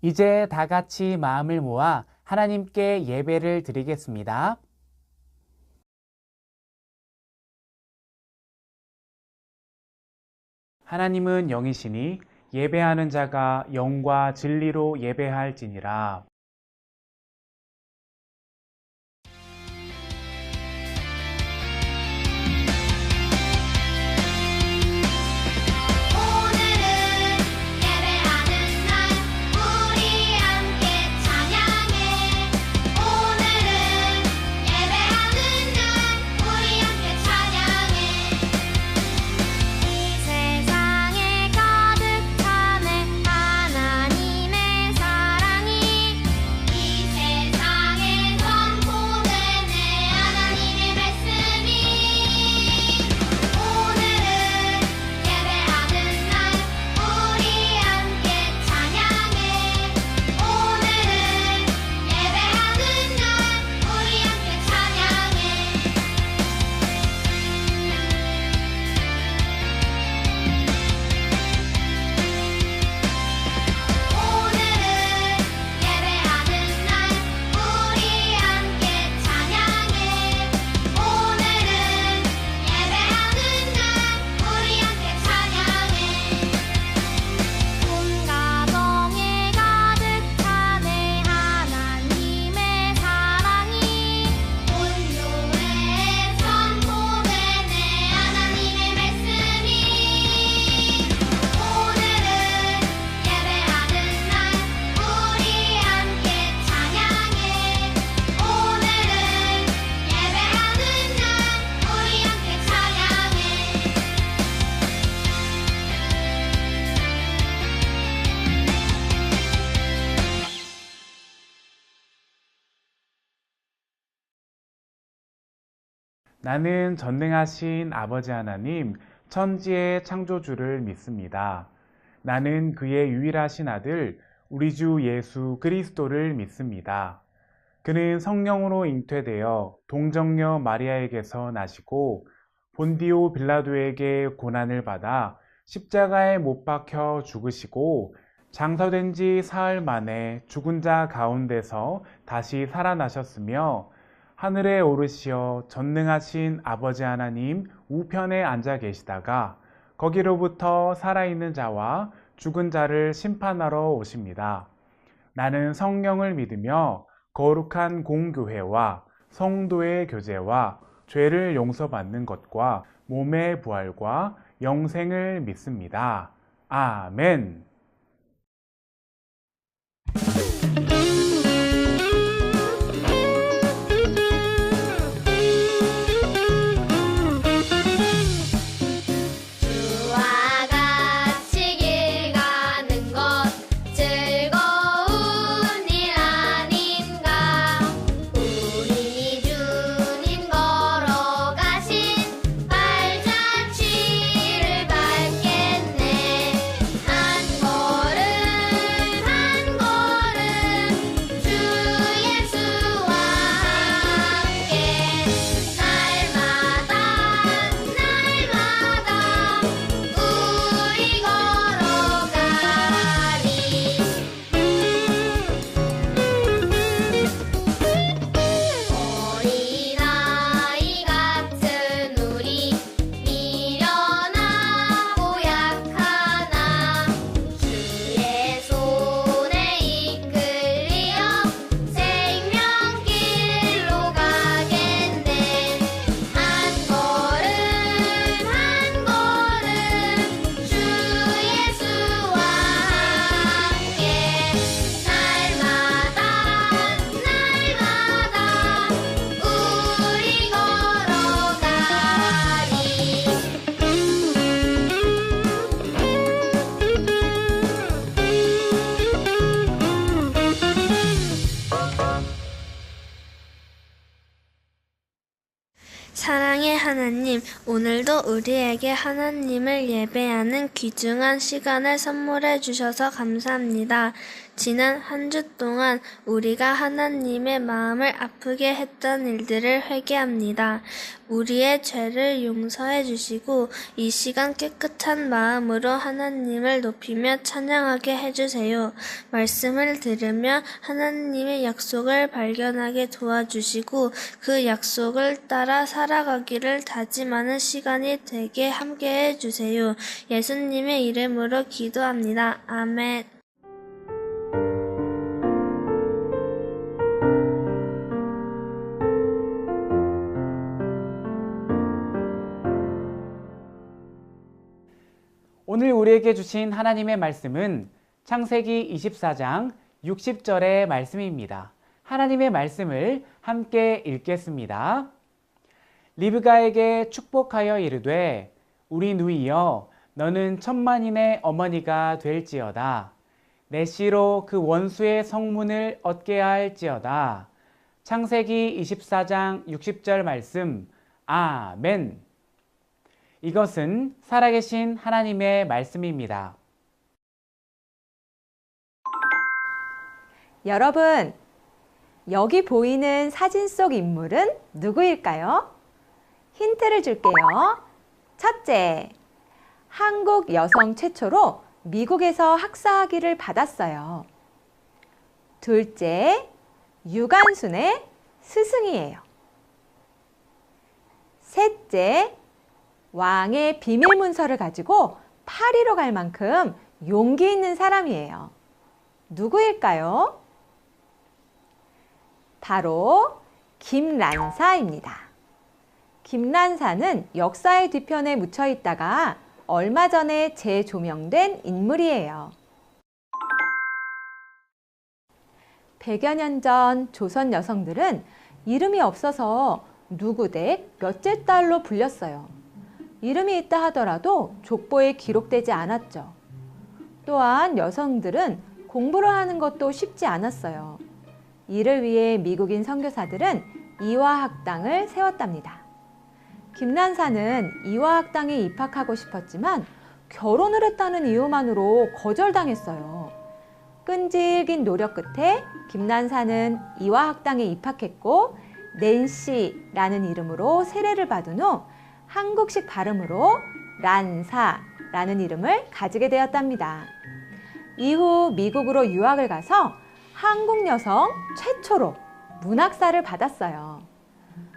이제 다 같이 마음을 모아 하나님께 예배를 드리겠습니다. 하나님은 영이시니 예배하는 자가 영과 진리로 예배할지니라. 나는 전능하신 아버지 하나님, 천지의 창조주를 믿습니다. 나는 그의 유일하신 아들, 우리 주 예수 그리스도를 믿습니다. 그는 성령으로 잉태되어 동정녀 마리아에게서 나시고 본디오 빌라도에게 고난을 받아 십자가에 못 박혀 죽으시고 장사된 지 사흘 만에 죽은 자 가운데서 다시 살아나셨으며 하늘에 오르시어 전능하신 아버지 하나님 우편에 앉아 계시다가 거기로부터 살아있는 자와 죽은 자를 심판하러 오십니다. 나는 성령을 믿으며 거룩한 공교회와 성도의 교제와 죄를 용서받는 것과 몸의 부활과 영생을 믿습니다. 아멘. 사랑의 하나님, 오늘도 우리에게 하나님을 예배하는 귀중한 시간을 선물해 주셔서 감사합니다. 지난 한 주 동안 우리가 하나님의 마음을 아프게 했던 일들을 회개합니다. 우리의 죄를 용서해 주시고 이 시간 깨끗한 마음으로 하나님을 높이며 찬양하게 해주세요. 말씀을 들으며 하나님의 약속을 발견하게 도와주시고 그 약속을 따라 살아가기를 다짐하는 시간이 되게 함께 해주세요. 예수님의 이름으로 기도합니다. 아멘. 오늘 우리에게 주신 하나님의 말씀은 창세기 24장 60절의 말씀입니다. 하나님의 말씀을 함께 읽겠습니다. 리브가에게 축복하여 이르되 우리 누이여 너는 천만인의 어머니가 될지어다. 내 씨로 그 원수의 성문을 얻게 할지어다. 창세기 24장 60절 말씀. 아멘. 이것은 살아계신 하나님의 말씀입니다. 여러분, 여기 보이는 사진 속 인물은 누구일까요? 힌트를 줄게요. 첫째, 한국 여성 최초로 미국에서 학사학위를 받았어요. 둘째, 유관순의 스승이에요. 셋째, 왕의 비밀 문서를 가지고 파리로 갈 만큼 용기 있는 사람이에요. 누구일까요? 바로 김란사입니다. 김란사는 역사의 뒤편에 묻혀 있다가 얼마 전에 재조명된 인물이에요. 100여 년 전 조선 여성들은 이름이 없어서 누구댁 몇째 딸로 불렸어요. 이름이 있다 하더라도 족보에 기록되지 않았죠. 또한 여성들은 공부를 하는 것도 쉽지 않았어요. 이를 위해 미국인 선교사들은 이화학당을 세웠답니다. 김란사는 이화학당에 입학하고 싶었지만 결혼을 했다는 이유만으로 거절당했어요. 끈질긴 노력 끝에 김란사는 이화학당에 입학했고 낸시라는 이름으로 세례를 받은 후 한국식 발음으로 란사라는 이름을 가지게 되었답니다. 이후 미국으로 유학을 가서 한국 여성 최초로 문학사를 받았어요.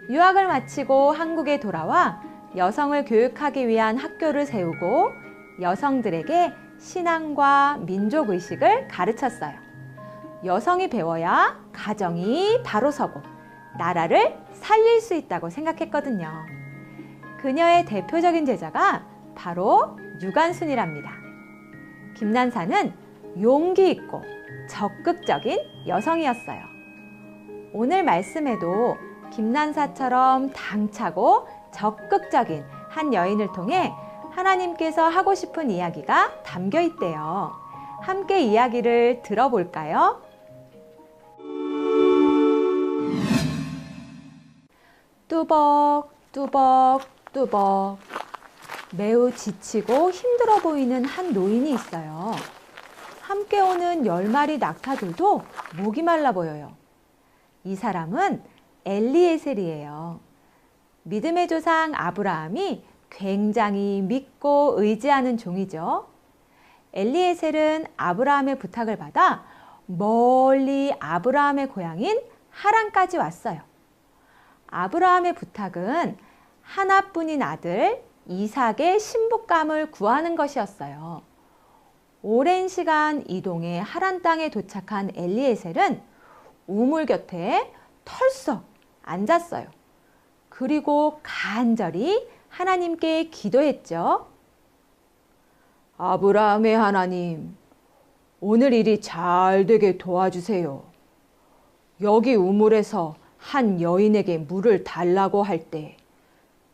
유학을 마치고 한국에 돌아와 여성을 교육하기 위한 학교를 세우고 여성들에게 신앙과 민족의식을 가르쳤어요. 여성이 배워야 가정이 바로 서고 나라를 살릴 수 있다고 생각했거든요. 그녀의 대표적인 제자가 바로 유관순이랍니다. 김란사는 용기 있고 적극적인 여성이었어요. 오늘 말씀에도 김란사처럼 당차고 적극적인 한 여인을 통해 하나님께서 하고 싶은 이야기가 담겨 있대요. 함께 이야기를 들어볼까요? 뚜벅뚜벅뚜벅 매우 지치고 힘들어 보이는 한 노인이 있어요. 함께 오는 10마리 낙타들도 목이 말라 보여요. 이 사람은 엘리에셀이에요. 믿음의 조상 아브라함이 굉장히 믿고 의지하는 종이죠. 엘리에셀은 아브라함의 부탁을 받아 멀리 아브라함의 고향인 하란까지 왔어요. 아브라함의 부탁은 하나뿐인 아들 이삭의 신부감을 구하는 것이었어요. 오랜 시간 이동해 하란 땅에 도착한 엘리에셀은 우물 곁에 털썩 앉았어요. 그리고 간절히 하나님께 기도했죠. 아브라함의 하나님, 오늘 일이 잘 되게 도와주세요. 여기 우물에서 한 여인에게 물을 달라고 할 때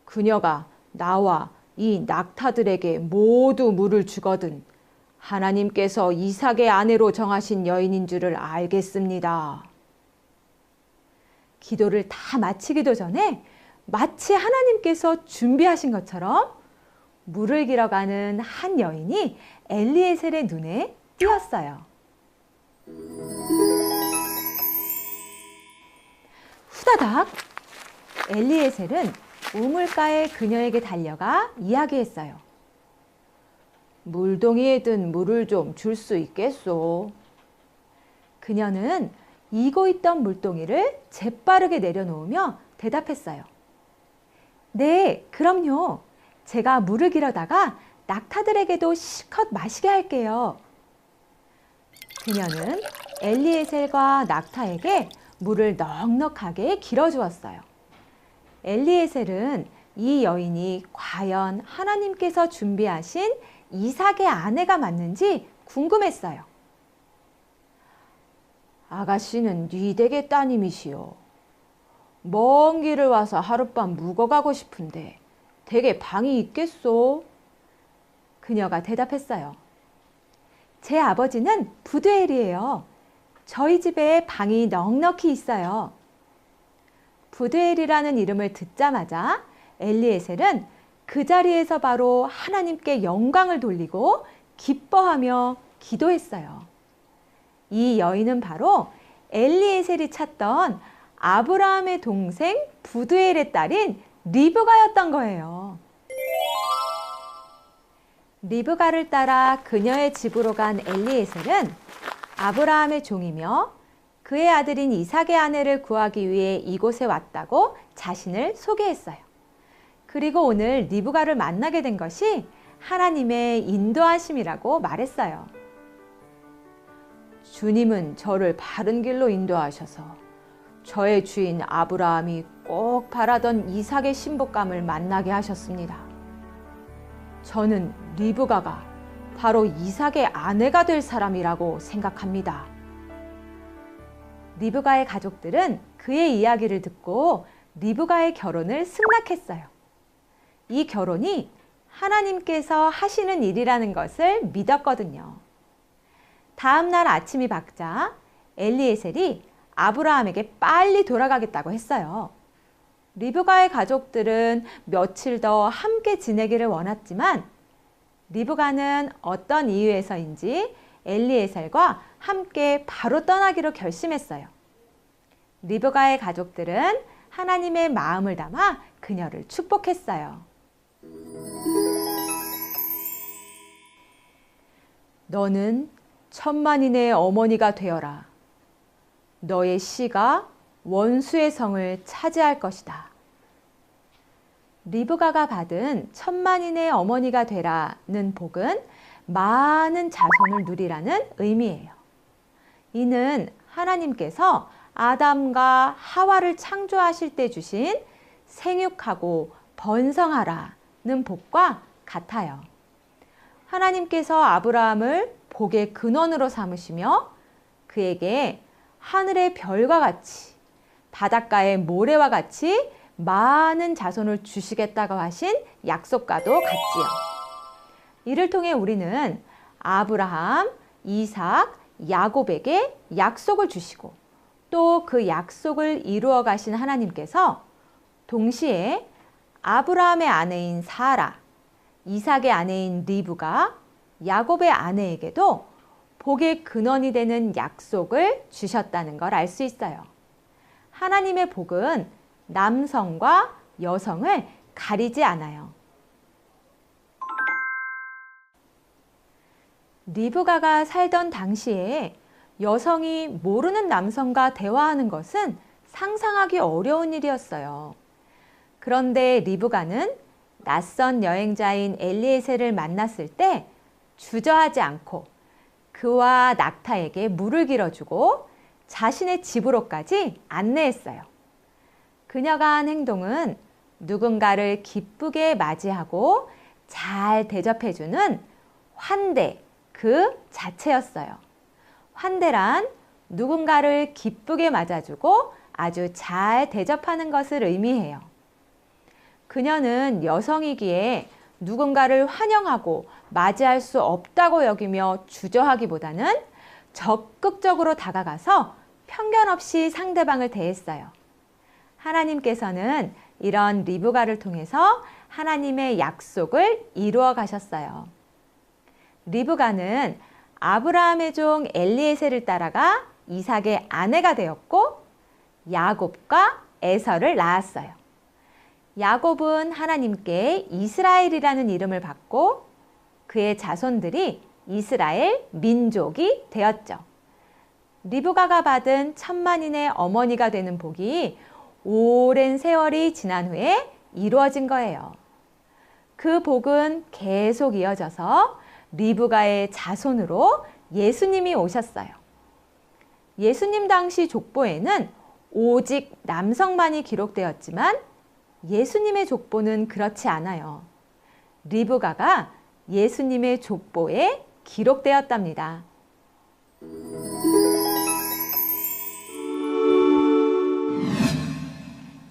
그녀가 나와 이 낙타들에게 모두 물을 주거든 하나님께서 이삭의 아내로 정하신 여인인 줄을 알겠습니다. 기도를 다 마치기도 전에 마치 하나님께서 준비하신 것처럼 물을 길어가는 한 여인이 엘리에셀의 눈에 띄었어요. 후다닥 엘리에셀은 우물가에 그녀에게 달려가 이야기했어요. 물동이에 든 물을 좀 줄 수 있겠소? 그녀는 이고 있던 물동이를 재빠르게 내려놓으며 대답했어요. 네, 그럼요. 제가 물을 길어다가 낙타들에게도 실컷 마시게 할게요. 그녀는 엘리에셀과 낙타에게 물을 넉넉하게 길어주었어요. 엘리에셀은 이 여인이 과연 하나님께서 준비하신 이삭의 아내가 맞는지 궁금했어요. 아가씨는 네 댁의 따님이시오. 먼 길을 와서 하룻밤 묵어가고 싶은데 댁에 방이 있겠소? 그녀가 대답했어요. 제 아버지는 부두엘이에요. 저희 집에 방이 넉넉히 있어요. 부두엘이라는 이름을 듣자마자 엘리에셀은 그 자리에서 바로 하나님께 영광을 돌리고 기뻐하며 기도했어요. 이 여인은 바로 엘리에셀이 찾던 아브라함의 동생 부두엘의 딸인 리브가였던 거예요. 리브가를 따라 그녀의 집으로 간 엘리에셀은 아브라함의 종이며 그의 아들인 이삭의 아내를 구하기 위해 이곳에 왔다고 자신을 소개했어요. 그리고 오늘 리브가를 만나게 된 것이 하나님의 인도하심이라고 말했어요. 주님은 저를 바른 길로 인도하셔서 저의 주인 아브라함이 꼭 바라던 이삭의 신복감을 만나게 하셨습니다. 저는 리브가가 바로 이삭의 아내가 될 사람이라고 생각합니다. 리브가의 가족들은 그의 이야기를 듣고 리브가의 결혼을 승낙했어요. 이 결혼이 하나님께서 하시는 일이라는 것을 믿었거든요. 다음 날 아침이 밝자 엘리에셀이 아브라함에게 빨리 돌아가겠다고 했어요. 리브가의 가족들은 며칠 더 함께 지내기를 원했지만 리브가는 어떤 이유에서인지 엘리에셀과 함께 바로 떠나기로 결심했어요. 리브가의 가족들은 하나님의 마음을 담아 그녀를 축복했어요. 너는 천만인의 어머니가 되어라. 너의 씨가 원수의 성을 차지할 것이다. 리브가가 받은 천만인의 어머니가 되라는 복은 많은 자손을 누리라는 의미예요. 이는 하나님께서 아담과 하와를 창조하실 때 주신 생육하고 번성하라는 복과 같아요. 하나님께서 아브라함을 복의 근원으로 삼으시며 그에게 하늘의 별과 같이 바닷가의 모래와 같이 많은 자손을 주시겠다고 하신 약속과도 같지요. 이를 통해 우리는 아브라함, 이삭, 야곱에게 약속을 주시고 또 그 약속을 이루어 가신 하나님께서 동시에 아브라함의 아내인 사라, 이삭의 아내인 리브가, 야곱의 아내에게도 복의 근원이 되는 약속을 주셨다는 걸 알 수 있어요. 하나님의 복은 남성과 여성을 가리지 않아요. 리브가가 살던 당시에 여성이 모르는 남성과 대화하는 것은 상상하기 어려운 일이었어요. 그런데 리브가는 낯선 여행자인 엘리에셀을 만났을 때 주저하지 않고 그와 낙타에게 물을 길어주고 자신의 집으로까지 안내했어요. 그녀가 한 행동은 누군가를 기쁘게 맞이하고 잘 대접해주는 환대 그 자체였어요. 환대란 누군가를 기쁘게 맞아주고 아주 잘 대접하는 것을 의미해요. 그녀는 여성이기에 누군가를 환영하고 맞이할 수 없다고 여기며 주저하기보다는 적극적으로 다가가서 편견 없이 상대방을 대했어요. 하나님께서는 이런 리브가를 통해서 하나님의 약속을 이루어 가셨어요. 리브가는 아브라함의 종 엘리에셀을 따라가 이삭의 아내가 되었고 야곱과 에서를 낳았어요. 야곱은 하나님께 이스라엘이라는 이름을 받고 그의 자손들이 이스라엘 민족이 되었죠. 리브가가 받은 천만인의 어머니가 되는 복이 오랜 세월이 지난 후에 이루어진 거예요. 그 복은 계속 이어져서 리브가의 자손으로 예수님이 오셨어요. 예수님 당시 족보에는 오직 남성만이 기록되었지만 예수님의 족보는 그렇지 않아요. 리브가가 예수님의 족보에 기록되었답니다.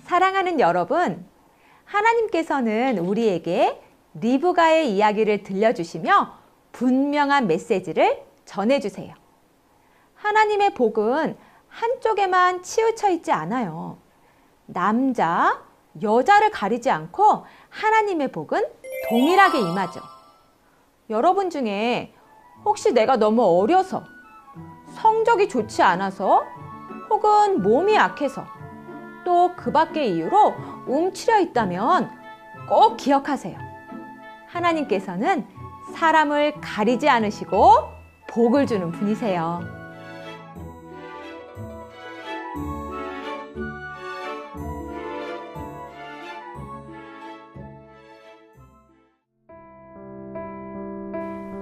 사랑하는 여러분, 하나님께서는 우리에게 리브가의 이야기를 들려주시며 분명한 메시지를 전해주세요. 하나님의 복은 한쪽에만 치우쳐 있지 않아요. 남자, 여자를 가리지 않고 하나님의 복은 동일하게 임하죠. 여러분 중에 혹시 내가 너무 어려서, 성적이 좋지 않아서, 혹은 몸이 약해서, 또 그 밖의 이유로 움츠려 있다면 꼭 기억하세요. 하나님께서는 사람을 가리지 않으시고 복을 주는 분이세요.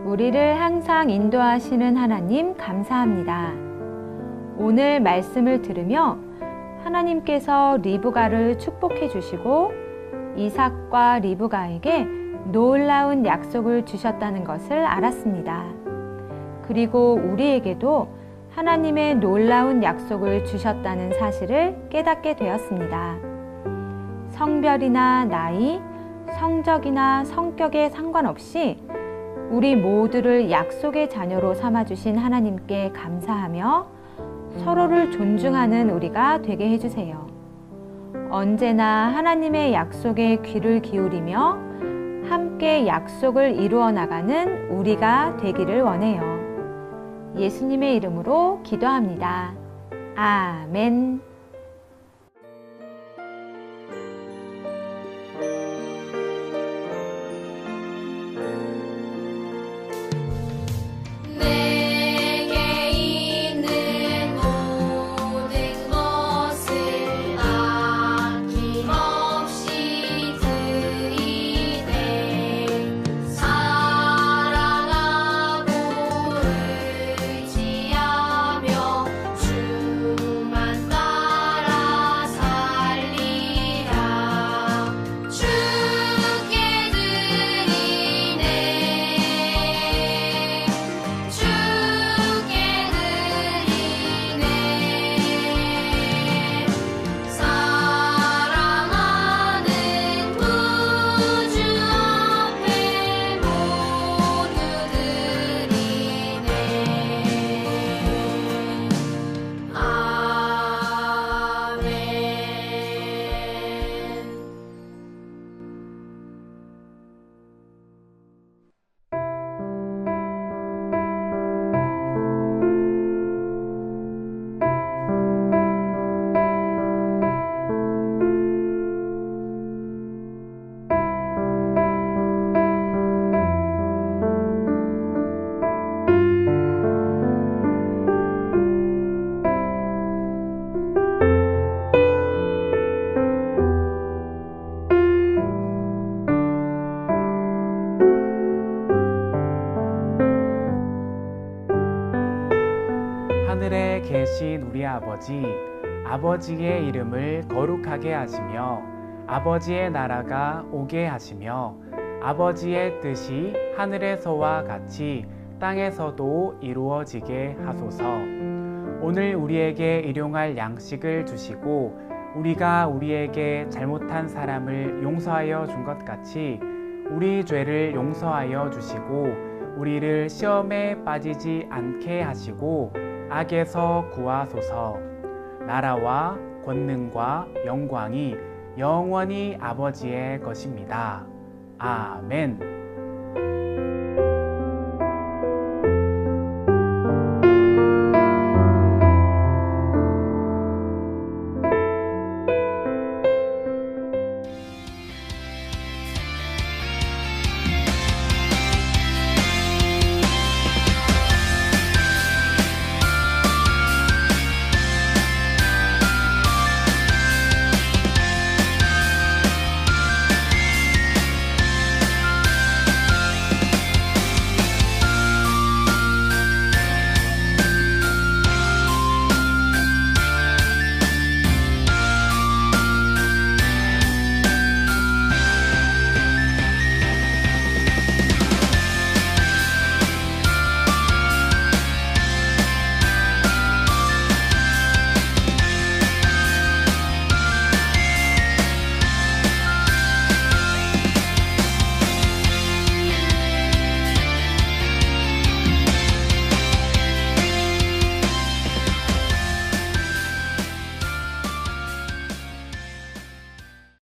우리를 항상 인도하시는 하나님 감사합니다. 오늘 말씀을 들으며 하나님께서 리브가를 축복해 주시고 이삭과 리브가에게 놀라운 약속을 주셨다는 것을 알았습니다. 그리고 우리에게도 하나님의 놀라운 약속을 주셨다는 사실을 깨닫게 되었습니다. 성별이나 나이, 성적이나 성격에 상관없이 우리 모두를 약속의 자녀로 삼아주신 하나님께 감사하며 서로를 존중하는 우리가 되게 해주세요. 언제나 하나님의 약속에 귀를 기울이며 함께 약속을 이루어 나가는 우리가 되기를 원해요. 예수님의 이름으로 기도합니다. 아멘. 하늘에 계신 우리 아버지, 아버지의 이름을 거룩하게 하시며 아버지의 나라가 오게 하시며 아버지의 뜻이 하늘에서와 같이 땅에서도 이루어지게 하소서. 오늘 우리에게 일용할 양식을 주시고 우리가 우리에게 잘못한 사람을 용서하여 준 것 같이 우리 죄를 용서하여 주시고 우리를 시험에 빠지지 않게 하시고 악에서 구하소서. 나라와 권능과 영광이 영원히 아버지의 것입니다. 아멘.